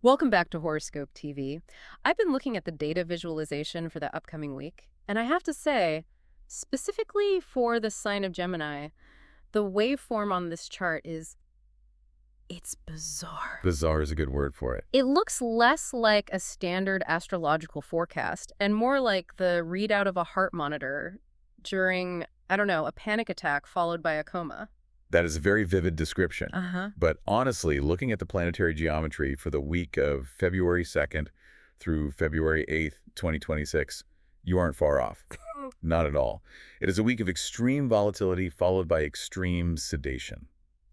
Welcome back to Horoscope TV. I've been looking at the data visualization for the upcoming week, and I have to say, specifically for the sign of Gemini, the waveform on this chart it's bizarre. Bizarre is a good word for it. It looks less like a standard astrological forecast and more like the readout of a heart monitor during, I don't know, a panic attack followed by a coma. That is a very vivid description. Uh-huh. But honestly, looking at the planetary geometry for the week of February 2nd through February 8th, 2026, you aren't far off. Not at all. It is a week of extreme volatility followed by extreme sedation.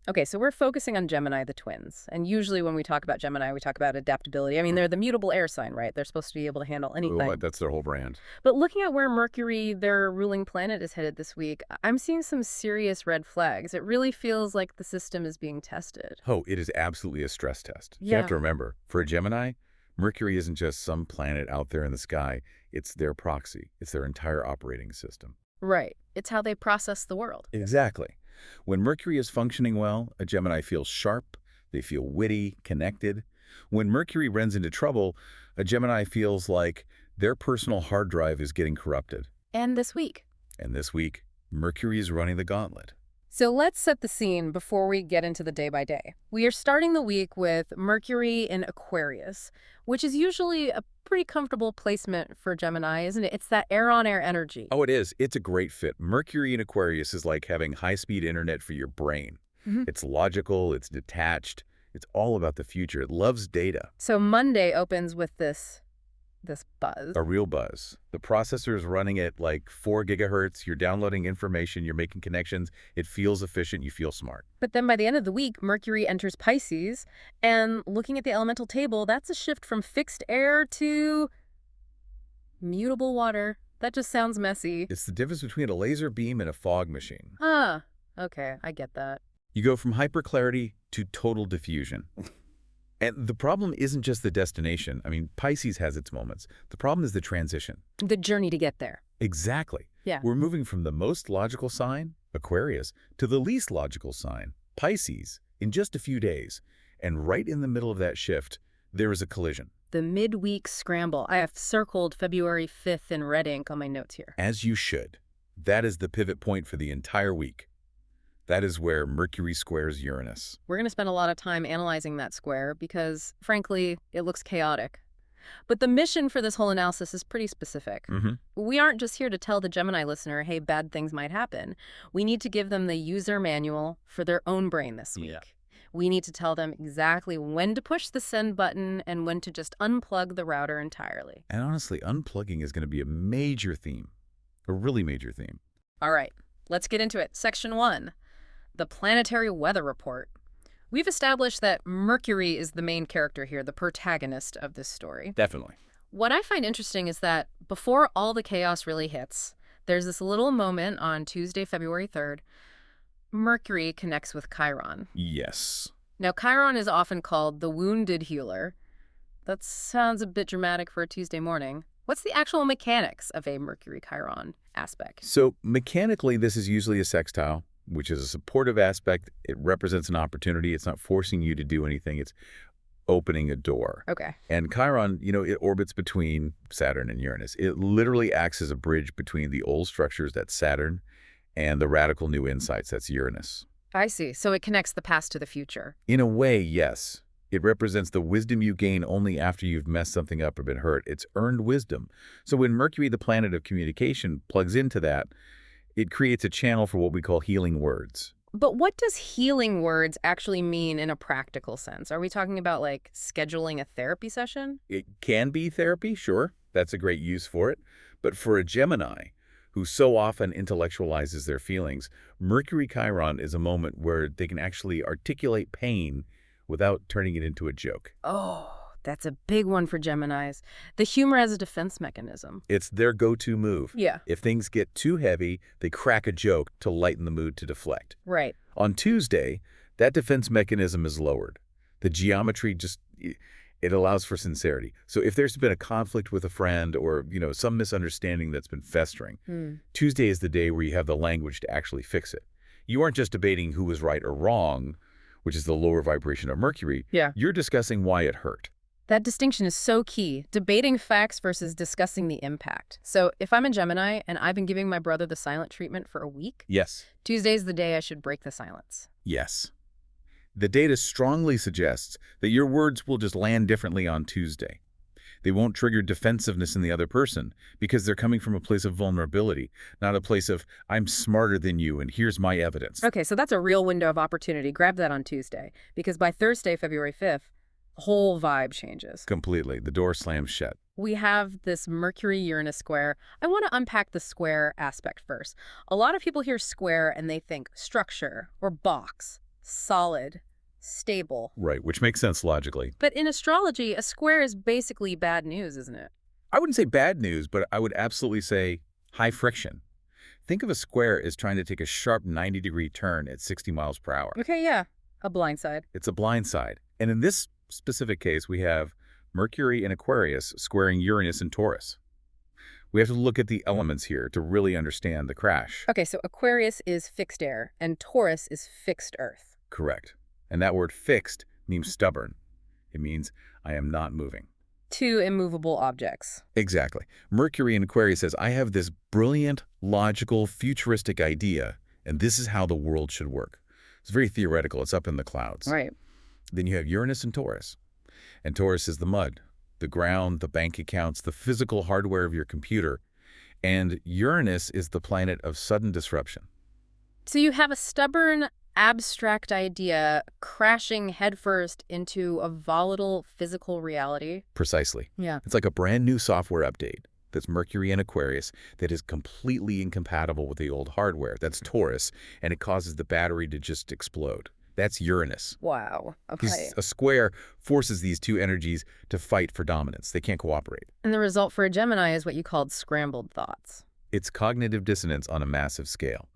Okay, so we're focusing on Gemini, the twins. And usually when we talk about Gemini, we talk about adaptability. I mean, they're the mutable air sign, right? They're supposed to be able to handle anything. Well, that's their whole brand. But looking at where Mercury, their ruling planet, is headed this week, I'm seeing some serious red flags. It really feels like the system is being tested. Oh, it is absolutely a stress test. You Yeah. have to remember, for a Gemini, Mercury isn't just some planet out there in the sky. It's their proxy. It's their entire operating system. Right. It's how they process the world. Exactly. When Mercury is functioning well, a Gemini feels sharp, they feel witty, connected. When Mercury runs into trouble, a Gemini feels like their personal hard drive is getting corrupted. And this week. And this week, Mercury is running the gauntlet. So let's set the scene before we get into the day by day. We are starting the week with Mercury in Aquarius, which is usually a pretty comfortable placement for Gemini, isn't it? It's that air-on-air energy. Oh, it is. It's a great fit. Mercury in Aquarius is like having high-speed internet for your brain. It's logical, it's detached, it's all about the future. It loves data. So Monday opens with this buzz. A real buzz. The processor is running at like 4 gigahertz. You're downloading information. You're making connections. It feels efficient. You feel smart. But then by the end of the week, Mercury enters Pisces, and looking at the elemental table, that's a shift from fixed air to mutable water. That just sounds messy. It's the difference between a laser beam and a fog machine. Ah, okay, I get that. You go from hyperclarity to total diffusion. And the problem isn't just the destination. I mean, Pisces has its moments. The problem is the transition. The journey to get there. Exactly. Yeah. We're moving from the most logical sign, Aquarius, to the least logical sign, Pisces, in just a few days. And right in the middle of that shift, there is a collision. The midweek scramble. I have circled February 5th in red ink on my notes here. As you should. That is the pivot point for the entire week. That is where Mercury squares Uranus. We're going to spend a lot of time analyzing that square because, frankly, it looks chaotic. But the mission for this whole analysis is pretty specific. We aren't just here to tell the Gemini listener, hey, bad things might happen. We need to give them the user manual for their own brain this week. Yeah. We need to tell them exactly when to push the send button and when to just unplug the router entirely. And honestly, unplugging is going to be a major theme. A really major theme. All right, let's get into it. Section 1. The planetary weather report. We've established that Mercury is the main character here, the protagonist of this story. Definitely. What I find interesting is that before all the chaos really hits, there's this little moment on Tuesday, February 3rd. Mercury connects with Chiron. Yes. Now, Chiron is often called the wounded healer. That sounds a bit dramatic for a Tuesday morning. What's the actual mechanics of a Mercury-Chiron aspect? So mechanically, this is usually a sextile, which is a supportive aspect. It represents an opportunity. It's not forcing you to do anything. It's opening a door. Okay. And Chiron, it orbits between Saturn and Uranus. It literally acts as a bridge between the old structures, that's Saturn, and the radical new insights, that's Uranus. I see. So it connects the past to the future. In a way, yes. It represents the wisdom you gain only after you've messed something up or been hurt. It's earned wisdom. So when Mercury, the planet of communication, plugs into that, it creates a channel for what we call healing words. But what does healing words actually mean in a practical sense? Are we talking about, like, scheduling a therapy session? It can be therapy, sure. That's a great use for it. But for a Gemini, who so often intellectualizes their feelings, Mercury-Chiron is a moment where they can actually articulate pain without turning it into a joke. Oh, that's a big one for Geminis. The humor as a defense mechanism. It's their go-to move. Yeah. If things get too heavy, they crack a joke to lighten the mood to deflect. Right. On Tuesday, that defense mechanism is lowered. The geometry it allows for sincerity. So if there's been a conflict with a friend or, some misunderstanding that's been festering, Tuesday is the day where you have the language to actually fix it. You aren't just debating who was right or wrong, which is the lower vibration of Mercury. Yeah. You're discussing why it hurt. That distinction is so key, debating facts versus discussing the impact. So if I'm in Gemini and I've been giving my brother the silent treatment for a week, Yes. Tuesday's the day I should break the silence. Yes. The data strongly suggests that your words will just land differently on Tuesday. They won't trigger defensiveness in the other person because they're coming from a place of vulnerability, not a place of, I'm smarter than you and here's my evidence. Okay, so that's a real window of opportunity. Grab that on Tuesday, because by Thursday, February 5th, the whole vibe changes. Completely. The door slams shut. We have this Mercury-Uranus square. I want to unpack the square aspect first. A lot of people hear square and they think structure or box, solid, stable. Right, which makes sense logically. But in astrology, a square is basically bad news, isn't it? I wouldn't say bad news, but I would absolutely say high friction. Think of a square as trying to take a sharp 90-degree turn at 60 miles per hour. Okay, yeah, a blind side. It's a blind side. And in this specific case, we have Mercury in Aquarius squaring Uranus in Taurus. We have to look at the elements here to really understand the crash. Okay, so Aquarius is fixed air and Taurus is fixed earth. Correct. And that word fixed means stubborn. It means I am not moving. Two immovable objects. Exactly. Mercury in Aquarius says, I have this brilliant, logical, futuristic idea, and this is how the world should work. It's very theoretical. It's up in the clouds. Right. Then you have Uranus and Taurus. And Taurus is the mud, the ground, the bank accounts, the physical hardware of your computer. And Uranus is the planet of sudden disruption. So you have a stubborn, abstract idea crashing headfirst into a volatile physical reality. Precisely. Yeah. It's like a brand new software update that's Mercury in Aquarius that is completely incompatible with the old hardware. That's Taurus, and it causes the battery to just explode. That's Uranus. Wow. Okay. A square forces these two energies to fight for dominance. They can't cooperate. And the result for a Gemini is what you called scrambled thoughts. It's cognitive dissonance on a massive scale.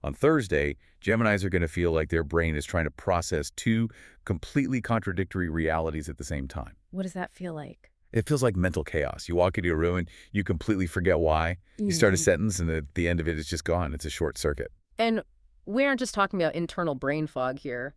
On Thursday, Geminis are going to feel like their brain is trying to process two completely contradictory realities at the same time. What does that feel like? It feels like mental chaos. You walk into a room and you completely forget why. You start a sentence and at the end of it, it's just gone. It's a short circuit. And we aren't just talking about internal brain fog here.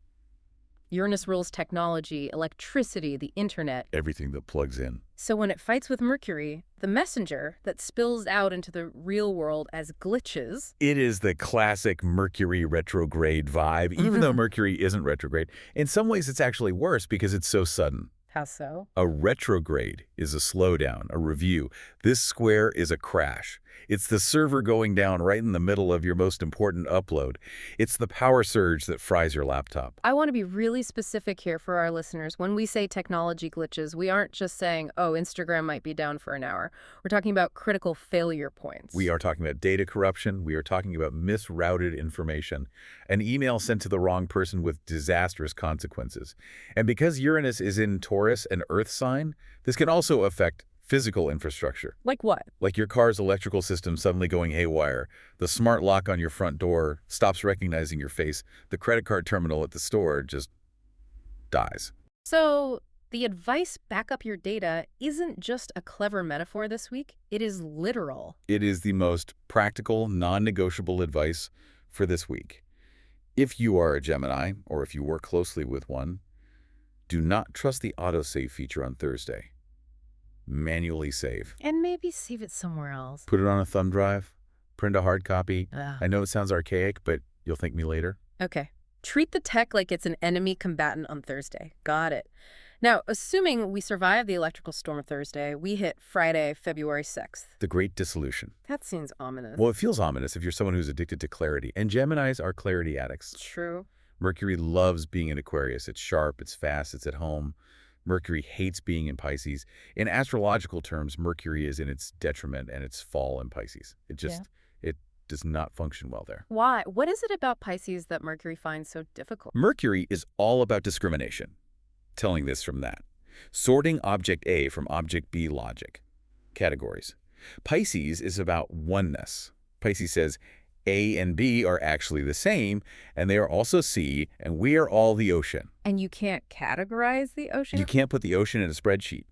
Uranus rules technology, electricity, the internet. Everything that plugs in. So when it fights with Mercury, the messenger that spills out into the real world as glitches. It is the classic Mercury retrograde vibe, even though Mercury isn't retrograde. In some ways, it's actually worse because it's so sudden. How so? A retrograde is a slowdown, a review. This square is a crash. It's the server going down right in the middle of your most important upload. It's the power surge that fries your laptop. I want to be really specific here for our listeners. When we say technology glitches, we aren't just saying, oh, Instagram might be down for an hour. We're talking about critical failure points. We are talking about data corruption. We are talking about misrouted information. An email sent to the wrong person with disastrous consequences. And because Uranus is in Taurus, an Earth sign, this can also affect physical infrastructure. Like what? Like your car's electrical system suddenly going haywire. The smart lock on your front door stops recognizing your face. The credit card terminal at the store just dies. So the advice back up your data isn't just a clever metaphor this week. It is literal. It is the most practical, non-negotiable advice for this week. If you are a Gemini, or if you work closely with one, do not trust the autosave feature on Thursday. Manually save. And maybe save it somewhere else. Put it on a thumb drive. Print a hard copy. Ugh. I know it sounds archaic, but you'll thank me later. Okay. Treat the tech like it's an enemy combatant on Thursday. Got it. Now, assuming we survive the electrical storm of Thursday, we hit Friday, February 6th. The Great Dissolution. That seems ominous. Well, it feels ominous if you're someone who's addicted to clarity. And Geminis are clarity addicts. True. Mercury loves being in Aquarius. It's sharp, it's fast, it's at home. Mercury hates being in Pisces. In astrological terms, Mercury is in its detriment and its fall in Pisces. It does not function well there. Why? What is it about Pisces that Mercury finds so difficult? Mercury is all about discrimination. Telling this from that. Sorting object A from object B logic. Categories. Pisces is about oneness. Pisces says A and B are actually the same, and they are also C, and we are all the ocean. And you can't categorize the ocean? You can't put the ocean in a spreadsheet.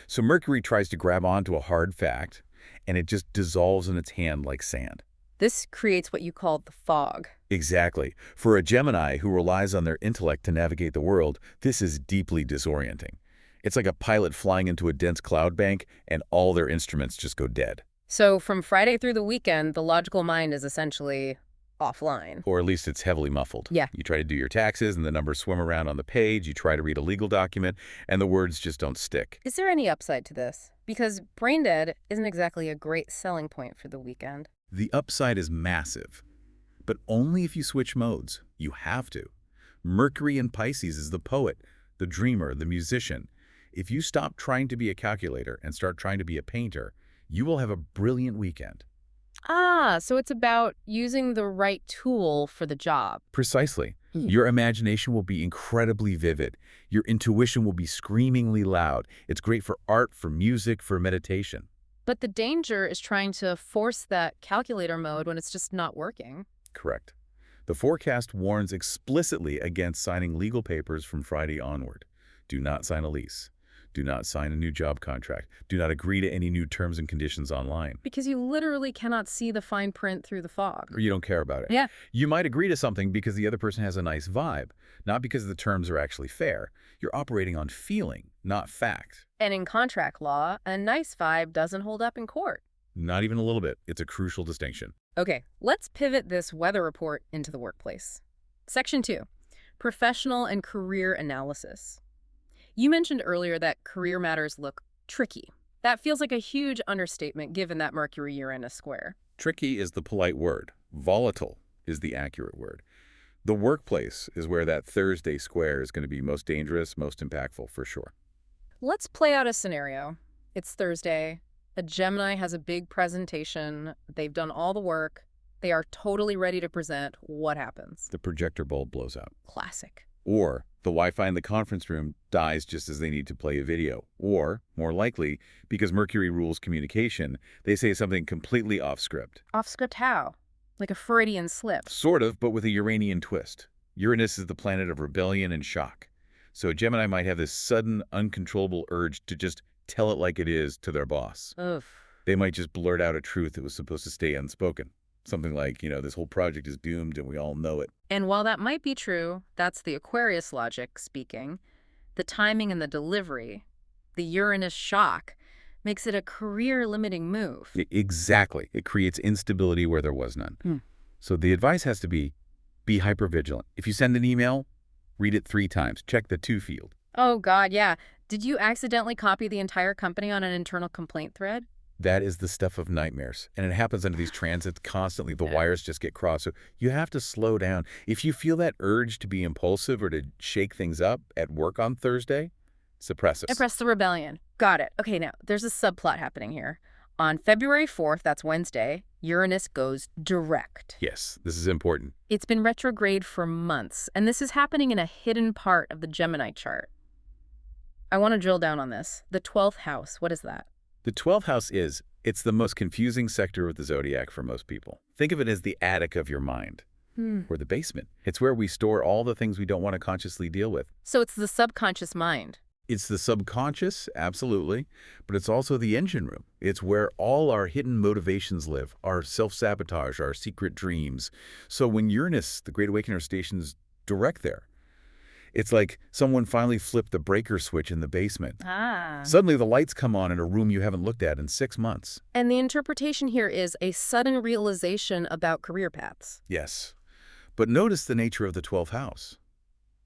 So Mercury tries to grab onto a hard fact, and it just dissolves in its hand like sand. This creates what you call the fog. Exactly. For a Gemini who relies on their intellect to navigate the world, this is deeply disorienting. It's like a pilot flying into a dense cloud bank and all their instruments just go dead. So from Friday through the weekend, the logical mind is essentially offline. Or at least it's heavily muffled. Yeah. You try to do your taxes and the numbers swim around on the page. You try to read a legal document and the words just don't stick. Is there any upside to this? Because brain dead isn't exactly a great selling point for the weekend. The upside is massive, but only if you switch modes. You have to. Mercury in Pisces is the poet, the dreamer, the musician. If you stop trying to be a calculator and start trying to be a painter, you will have a brilliant weekend. Ah, so it's about using the right tool for the job. Precisely. Your imagination will be incredibly vivid. Your intuition will be screamingly loud. It's great for art, for music, for meditation. But the danger is trying to force that calculator mode when it's just not working. Correct. The forecast warns explicitly against signing legal papers from Friday onward. Do not sign a lease. Do not sign a new job contract. Do not agree to any new terms and conditions online. Because you literally cannot see the fine print through the fog. Or you don't care about it. Yeah. You might agree to something because the other person has a nice vibe, not because the terms are actually fair. You're operating on feeling, not fact. And in contract law, a nice vibe doesn't hold up in court. Not even a little bit. It's a crucial distinction. Okay, let's pivot this weather report into the workplace. Section 2, professional and career analysis. You mentioned earlier that career matters look tricky. That feels like a huge understatement given that Mercury-Uranus square. Tricky is the polite word. Volatile is the accurate word. The workplace is where that Thursday square is going to be most dangerous, most impactful, for sure. Let's play out a scenario. It's Thursday. A Gemini has a big presentation. They've done all the work. They are totally ready to present. What happens? The projector bulb blows out. Classic. Or the Wi-Fi in the conference room dies just as they need to play a video. Or, more likely, because Mercury rules communication, they say something completely off script. Off script how? Like a Freudian slip. Sort of, but with a Uranian twist. Uranus is the planet of rebellion and shock. So Gemini might have this sudden, uncontrollable urge to just tell it like it is to their boss. Oof. They might just blurt out a truth that was supposed to stay unspoken. Something like, this whole project is doomed and we all know it. And while that might be true, that's the Aquarius logic speaking, the timing and the delivery, the Uranus shock, makes it a career-limiting move. Exactly. It creates instability where there was none. So the advice has to be hypervigilant. If you send an email, read it 3 times. Check the to field. Oh, God, yeah. Did you accidentally copy the entire company on an internal complaint thread? That is the stuff of nightmares. And it happens under these transits constantly. The wires just get crossed. So you have to slow down. If you feel that urge to be impulsive or to shake things up at work on Thursday, suppress it. Suppress the rebellion. Got it. Okay, now, there's a subplot happening here. On February 4th, that's Wednesday, Uranus goes direct. Yes, this is important. It's been retrograde for months, and this is happening in a hidden part of the Gemini chart. I want to drill down on this. The 12th house, what is that? The 12th house it's the most confusing sector of the zodiac for most people. Think of it as the attic of your mind, or the basement. It's where we store all the things we don't want to consciously deal with. So it's the subconscious mind. It's the subconscious, absolutely, but it's also the engine room. It's where all our hidden motivations live, our self-sabotage, our secret dreams. So when Uranus, the Great Awakener, stations direct there, it's like someone finally flipped the breaker switch in the basement. Suddenly the lights come on in a room you haven't looked at in 6 months. And the interpretation here is a sudden realization about career paths. Yes. But notice the nature of the 12th house.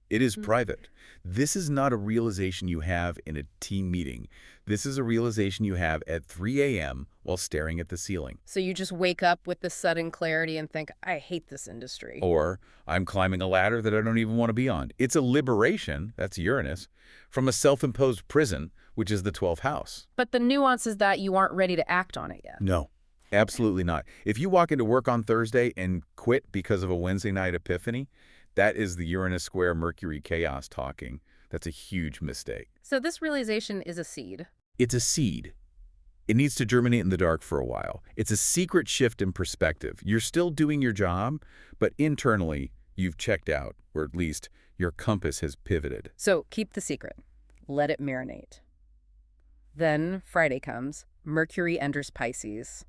It is private. This is not a realization you have in a team meeting. This is a realization you have at 3 a.m. while staring at the ceiling. So you just wake up with this sudden clarity and think, I hate this industry. Or, I'm climbing a ladder that I don't even want to be on. It's a liberation, that's Uranus, from a self-imposed prison, which is the 12th house. But the nuance is that you aren't ready to act on it yet. No, absolutely not. If you walk into work on Thursday and quit because of a Wednesday night epiphany, that is the Uranus square Mercury chaos talking. That's a huge mistake. So this realization is a seed. It's a seed. It needs to germinate in the dark for a while. It's a secret shift in perspective. You're still doing your job, but internally, you've checked out, or at least your compass has pivoted. So keep the secret. Let it marinate. Then Friday comes. Mercury enters Pisces.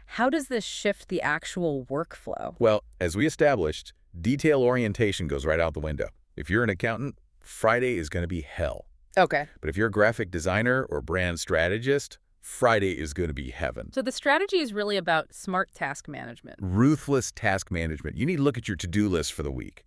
How does this shift the actual workflow? Well, as we established, detail orientation goes right out the window. If you're an accountant, Friday is going to be hell. Okay. But if you're a graphic designer or brand strategist, Friday is going to be heaven. So the strategy is really about smart task management. Ruthless task management. You need to look at your to-do list for the week.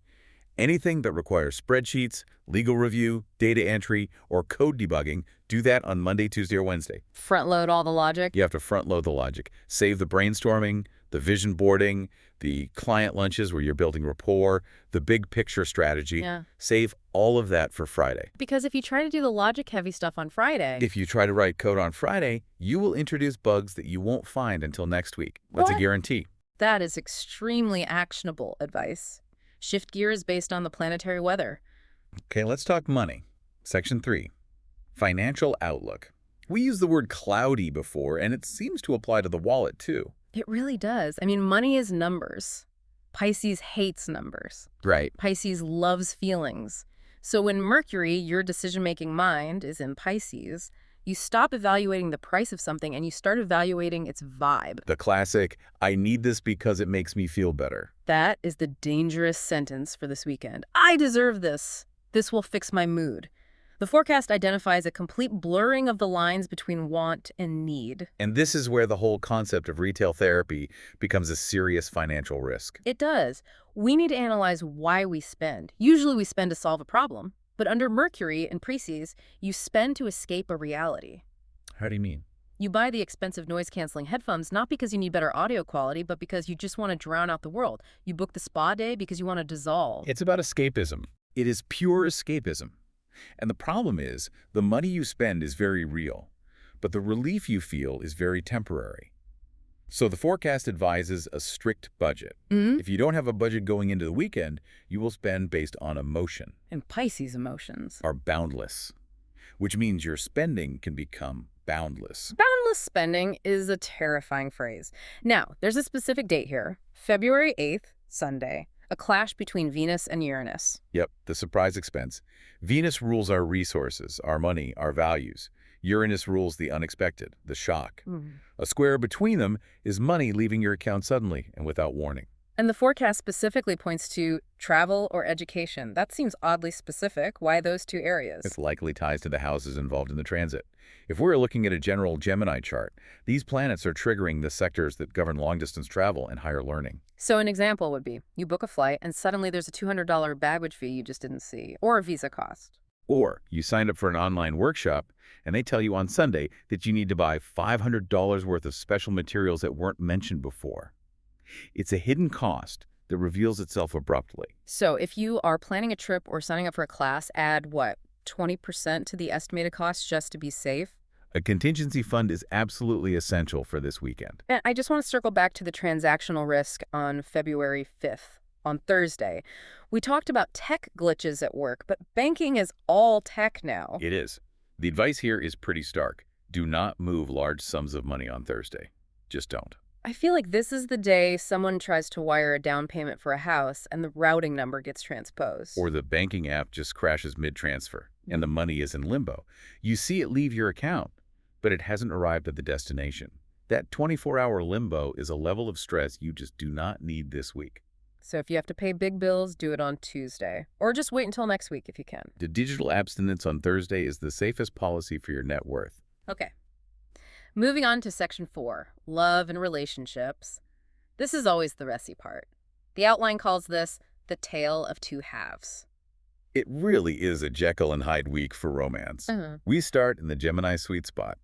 Anything that requires spreadsheets, legal review, data entry, or code debugging, do that on Monday, Tuesday, or Wednesday. Front load all the logic. You have to front load the logic. Save the brainstorming, the vision boarding, the client lunches where you're building rapport, the big picture strategy. Yeah. Save all of that for Friday. Because if you try to do the logic-heavy stuff on Friday... If you try to write code on Friday, you will introduce bugs that you won't find until next week. That's a guarantee. That is extremely actionable advice. Shift gears based on the planetary weather. Okay, let's talk money. Section 3, financial outlook. We used the word cloudy before, and it seems to apply to the wallet, too. It really does. I mean, money is numbers. Pisces hates numbers. Right. Pisces loves feelings. So when Mercury, your decision-making mind, is in Pisces, you stop evaluating the price of something and you start evaluating its vibe. The classic, I need this because it makes me feel better. That is the dangerous sentence for this weekend. I deserve this. This will fix my mood. The forecast identifies a complete blurring of the lines between want and need. And this is where the whole concept of retail therapy becomes a serious financial risk. It does. We need to analyze why we spend. Usually we spend to solve a problem. But under Mercury and Pisces, you spend to escape a reality. How do you mean? You buy the expensive noise-canceling headphones not because you need better audio quality, but because you just want to drown out the world. You book the spa day because you want to dissolve. It's about escapism. It is pure escapism. And the problem is, the money you spend is very real, but the relief you feel is very temporary. So the forecast advises a strict budget. If you don't have a budget going into the weekend, you will spend based on emotion. And Pisces emotions Are boundless, which means your spending can become boundless. Boundless spending is a terrifying phrase. Now, there's a specific date here, February 8th, Sunday, a clash between Venus and Uranus. Yep, the surprise expense. Venus rules our resources, our money, our values. Uranus rules the unexpected, the shock. A square between them is money leaving your account suddenly and without warning. And the forecast specifically points to travel or education. That seems oddly specific. Why those two areas? It likely ties to the houses involved in the transit. If we're looking at a general Gemini chart, these planets are triggering the sectors that govern long-distance travel and higher learning. So an example would be, you book a flight and suddenly there's a $200 baggage fee you just didn't see, or a visa cost. Or you signed up for an online workshop and they tell you on Sunday that you need to buy $500 worth of special materials that weren't mentioned before. It's a hidden cost that reveals itself abruptly. So if you are planning a trip or signing up for a class, add what, 20% to the estimated cost just to be safe? A contingency fund is absolutely essential for this weekend. And I just want to circle back to the transactional risk on February 5th, on Thursday. We talked about tech glitches at work, but banking is all tech now. It is. The advice here is pretty stark. Do not move large sums of money on Thursday. Just don't. I feel like this is the day someone tries to wire a down payment for a house and the routing number gets transposed. Or the banking app just crashes mid-transfer and the money is in limbo. You see it leave your account, but it hasn't arrived at the destination. That 24-hour limbo is a level of stress you just do not need this week. So if you have to pay big bills, do it on Tuesday. Or just wait until next week if you can. The digital abstinence on Thursday is the safest policy for your net worth. Okay. Moving on to Section 4, Love and Relationships. This is always the messy part. The outline calls this the tale of two halves. It really is a Jekyll and Hyde week for romance. We start in the Gemini sweet spot.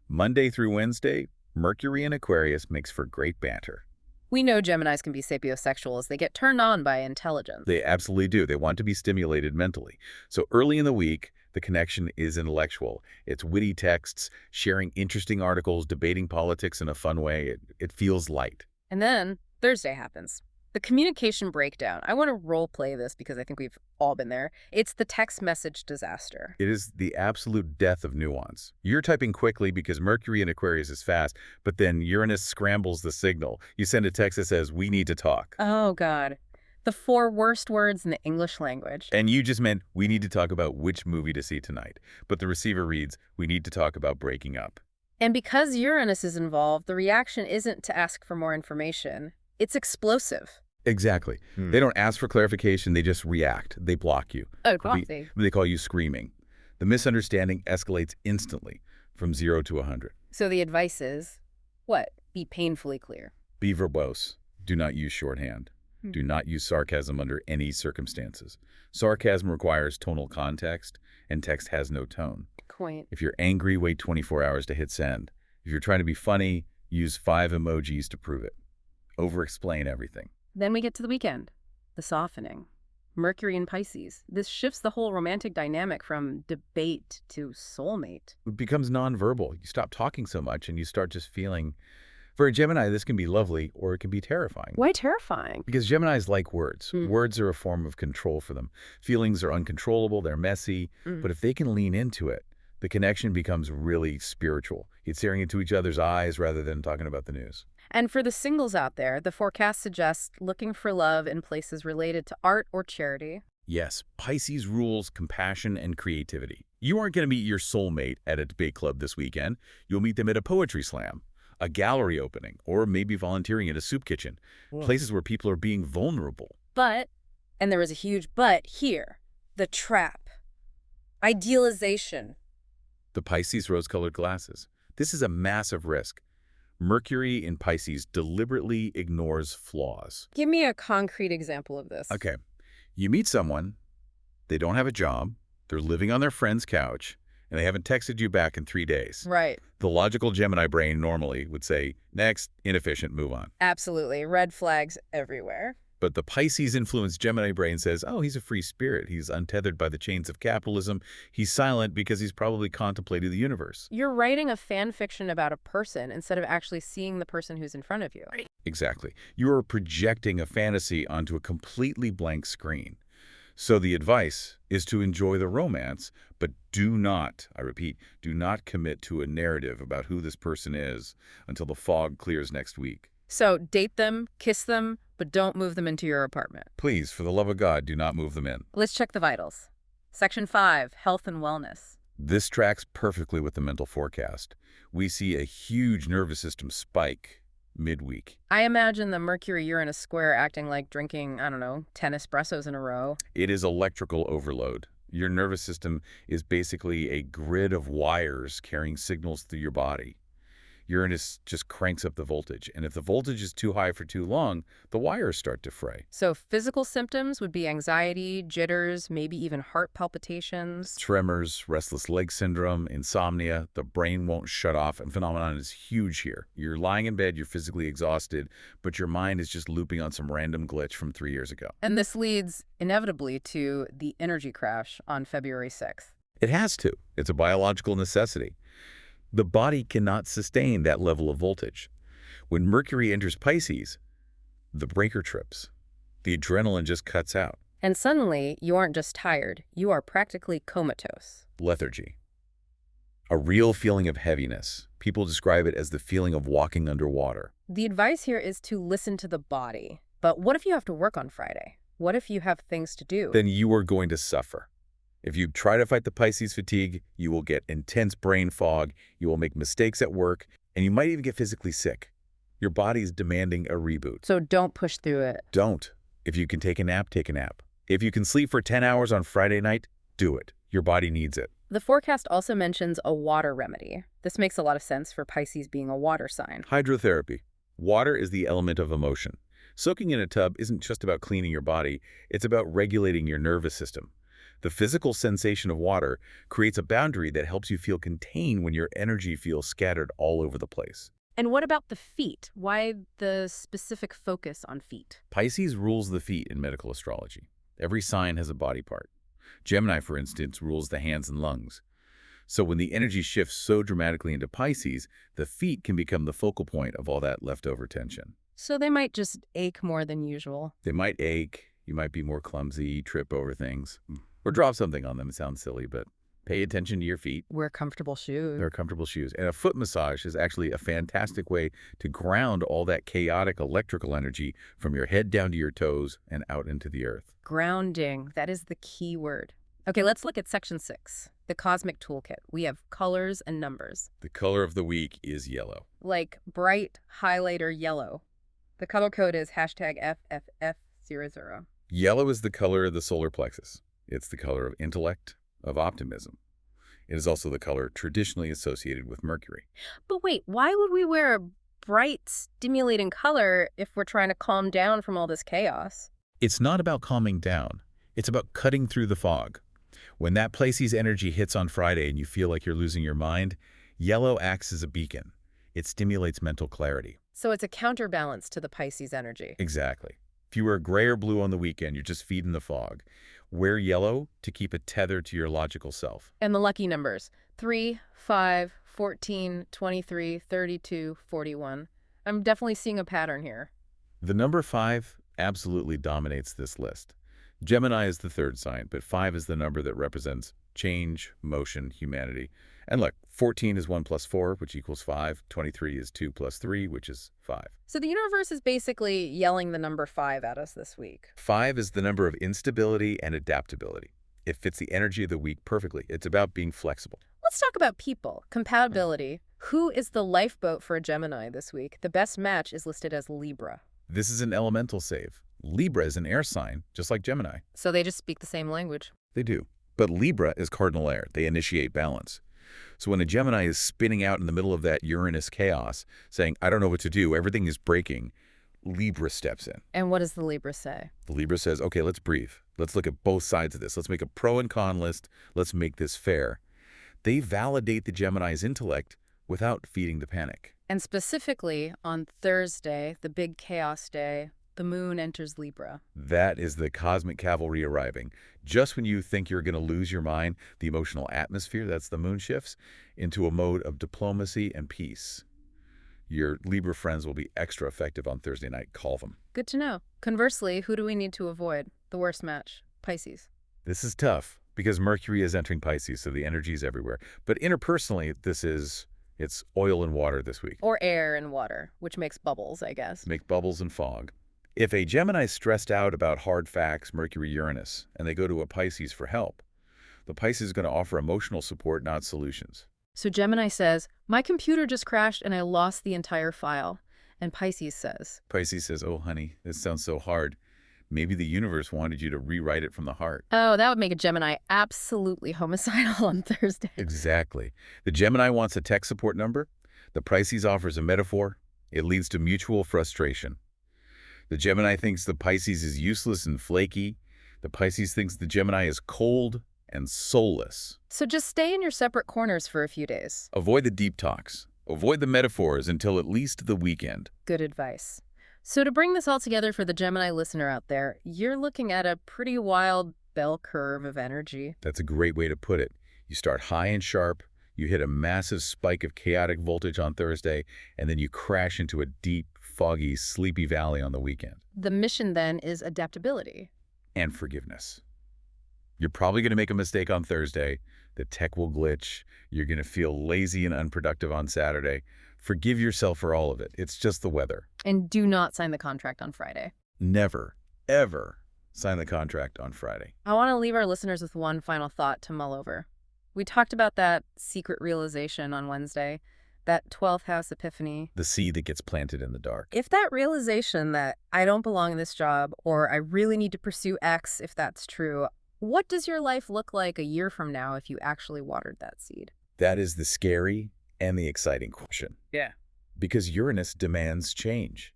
Monday through Wednesday, Mercury in Aquarius makes for great banter. We know Geminis can be sapiosexual as they get turned on by intelligence. They absolutely do. They want to be stimulated mentally. So early in the week, the connection is intellectual. It's witty texts, sharing interesting articles, debating politics in a fun way. It feels light. And then Thursday happens. The communication breakdown. I want to role play this because I think we've all been there. It's the text message disaster. It is the absolute death of nuance. You're typing quickly because Mercury in Aquarius is fast, but then Uranus scrambles the signal. You send a text that says, "We need to talk." Oh, God. The 4 worst words in the English language. And you just meant, "We need to talk about which movie to see tonight." But the receiver reads, "We need to talk about breaking up." And because Uranus is involved, the reaction isn't to ask for more information. It's explosive. Exactly. They don't ask for clarification. They just react. They block you. Oh, coffee. They call you screaming. The misunderstanding escalates instantly from 0 to 100. So the advice is, what? Be painfully clear. Be verbose. Do not use shorthand. Hmm. Do not use sarcasm under any circumstances. Sarcasm requires tonal context, and text has no tone. Point. If you're angry, wait 24 hours to hit send. If you're trying to be funny, use 5 emojis to prove it. Over-explain everything. Then we get to the weekend. The softening. Mercury in Pisces. This shifts the whole romantic dynamic from debate to soulmate. It becomes nonverbal. You stop talking so much and you start just feeling. For a Gemini, this can be lovely or it can be terrifying. Why terrifying? Because Geminis like words. Words are a form of control for them. Feelings are uncontrollable, they're messy, but if they can lean into it, the connection becomes really spiritual. It's staring into each other's eyes rather than talking about the news. And for the singles out there, the forecast suggests looking for love in places related to art or charity. Yes, Pisces rules compassion and creativity. You aren't going to meet your soulmate at a debate club this weekend. You'll meet them at a poetry slam, a gallery opening, or maybe volunteering at a soup kitchen, places where people are being vulnerable. But, and there is a huge but here, the trap. Idealization. The Pisces rose-colored glasses. This is a massive risk. Mercury in Pisces deliberately ignores flaws. Give me a concrete example of this. Okay, you meet someone, they don't have a job, they're living on their friend's couch, and they haven't texted you back in 3 days. Right. The logical Gemini brain normally would say, next, inefficient, move on. Absolutely. Red flags everywhere. But the Pisces-influenced Gemini brain says, oh, he's a free spirit. He's untethered by the chains of capitalism. He's silent because he's probably contemplated the universe. You're writing a fan fiction about a person instead of actually seeing the person who's in front of you. Exactly. You are projecting a fantasy onto a completely blank screen. So the advice is to enjoy the romance, but do not, I repeat, do not commit to a narrative about who this person is until the fog clears next week. So date them, kiss them, but don't move them into your apartment. Please, for the love of God, do not move them in. Let's check the vitals. Section 5, health and wellness. This tracks perfectly with the mental forecast. We see a huge nervous system spike midweek. I imagine the Mercury-Uranus square acting like drinking, 10 espressos in a row. It is electrical overload. Your nervous system is basically a grid of wires carrying signals through your body. Uranus just cranks up the voltage, and if the voltage is too high for too long, the wires start to fray. So physical symptoms would be anxiety, jitters, maybe even heart palpitations. Tremors, restless leg syndrome, insomnia, the brain won't shut off, and phenomenon is huge here. You're lying in bed, you're physically exhausted, but your mind is just looping on some random glitch from 3 years ago. And this leads, inevitably, to the energy crash on February 6th. It has to. It's a biological necessity. The body cannot sustain that level of voltage. When Mercury enters Pisces, the breaker trips. The adrenaline just cuts out. And suddenly, you aren't just tired, you are practically comatose. Lethargy. A real feeling of heaviness. People describe it as the feeling of walking underwater. The advice here is to listen to the body. But what if you have to work on Friday? What if you have things to do? Then you are going to suffer. If you try to fight the Pisces fatigue, you will get intense brain fog, you will make mistakes at work, and you might even get physically sick. Your body is demanding a reboot. So don't push through it. Don't. If you can take a nap, take a nap. If you can sleep for 10 hours on Friday night, do it. Your body needs it. The forecast also mentions a water remedy. This makes a lot of sense for Pisces being a water sign. Hydrotherapy. Water is the element of emotion. Soaking in a tub isn't just about cleaning your body, it's about regulating your nervous system. The physical sensation of water creates a boundary that helps you feel contained when your energy feels scattered all over the place. And what about the feet? Why the specific focus on feet? Pisces rules the feet in medical astrology. Every sign has a body part. Gemini, for instance, rules the hands and lungs. So when the energy shifts so dramatically into Pisces, the feet can become the focal point of all that leftover tension. So they might just ache more than usual. They might ache, you might be more clumsy, trip over things, or drop something on them. It sounds silly, but pay attention to your feet. Wear comfortable shoes. They're comfortable shoes. And a foot massage is actually a fantastic way to ground all that chaotic electrical energy from your head down to your toes and out into the earth. Grounding. That is the key word. Okay, let's look at section 6, the cosmic toolkit. We have colors and numbers. The color of the week is yellow. Like bright highlighter yellow. The color code is #FFF00. Yellow is the color of the solar plexus. It's the color of intellect, of optimism. It is also the color traditionally associated with Mercury. But wait, why would we wear a bright, stimulating color if we're trying to calm down from all this chaos? It's not about calming down. It's about cutting through the fog. When that Pisces energy hits on Friday and you feel like you're losing your mind, yellow acts as a beacon. It stimulates mental clarity. So it's a counterbalance to the Pisces energy. Exactly. If you wear gray or blue on the weekend, you're just feeding the fog. Wear yellow to keep it tethered to your logical self. And the lucky numbers: 3, 5, 14, 23, 32, 41. I'm definitely seeing a pattern here. The number 5 absolutely dominates this list. Gemini is the third sign, but 5 is the number that represents change, motion, humanity. And look, 14 is 1 plus 4, which equals 5. 23 is 2 plus 3, which is 5. So the universe is basically yelling the number 5 at us this week. 5 is the number of instability and adaptability. It fits the energy of the week perfectly. It's about being flexible. Let's talk about people. Compatibility. Who is the lifeboat for a Gemini this week? The best match is listed as Libra. This is an elemental save. Libra is an air sign, just like Gemini. So they just speak the same language. They do. But Libra is cardinal air. They initiate balance. So when a Gemini is spinning out in the middle of that Uranus chaos, saying, I don't know what to do, everything is breaking, Libra steps in. And what does the Libra say? The Libra says, okay, let's breathe. Let's look at both sides of this. Let's make a pro and con list. Let's make this fair. They validate the Gemini's intellect without feeding the panic. And specifically, on Thursday, the big chaos day, the moon enters Libra. That is the cosmic cavalry arriving. Just when you think you're going to lose your mind, the emotional atmosphere, that's the moon, shifts into a mode of diplomacy and peace. Your Libra friends will be extra effective on Thursday night. Call them. Good to know. Conversely, who do we need to avoid? The worst match, Pisces. This is tough because Mercury is entering Pisces, so the energy is everywhere. But interpersonally, it's oil and water this week. Or air and water, which makes bubbles, I guess. Make bubbles and fog. If a Gemini is stressed out about hard facts, Mercury, Uranus, and they go to a Pisces for help, the Pisces is going to offer emotional support, not solutions. So Gemini says, my computer just crashed and I lost the entire file. And Pisces says, oh, honey, this sounds so hard. Maybe the universe wanted you to rewrite it from the heart. oh, that would make a Gemini absolutely homicidal on Thursday. Exactly. The Gemini wants a tech support number. The Pisces offers a metaphor. It leads to mutual frustration. The Gemini thinks the Pisces is useless and flaky. The Pisces thinks the Gemini is cold and soulless. So just stay in your separate corners for a few days. Avoid the deep talks. Avoid the metaphors until at least the weekend. Good advice. So to bring this all together for the Gemini listener out there, you're looking at a pretty wild bell curve of energy. That's a great way to put it. You start high and sharp, you hit a massive spike of chaotic voltage on Thursday, and then you crash into a deep, foggy, sleepy valley on the weekend. The mission then is adaptability. And forgiveness. You're probably going to make a mistake on Thursday. The tech will glitch. You're going to feel lazy and unproductive on Saturday. Forgive yourself for all of it. It's just the weather. And do not sign the contract on Friday. Never, ever sign the contract on Friday. I want to leave our listeners with one final thought to mull over. We talked about that secret realization on Wednesday, that 12th house epiphany. The seed that gets planted in the dark. If that realization that I don't belong in this job, or I really need to pursue X if that's true, what does your life look like a year from now if you actually watered that seed? That is the scary and the exciting question. Yeah. Because Uranus demands change.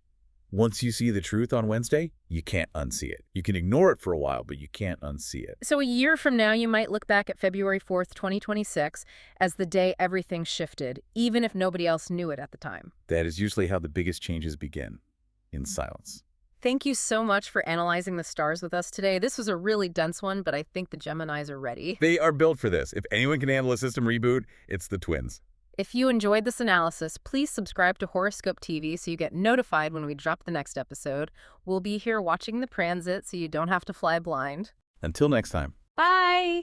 Once you see the truth on Wednesday, you can't unsee it. You can ignore it for a while, but you can't unsee it. So a year from now, you might look back at February 4th, 2026 as the day everything shifted, even if nobody else knew it at the time. That is usually how the biggest changes begin, in silence. Thank you so much for analyzing the stars with us today. This was a really dense one, but I think the Geminis are ready. They are built for this. If anyone can handle a system reboot, it's the twins. If you enjoyed this analysis, please subscribe to Horoscope TV so you get notified when we drop the next episode. We'll be here watching the transit so you don't have to fly blind. Until next time. Bye!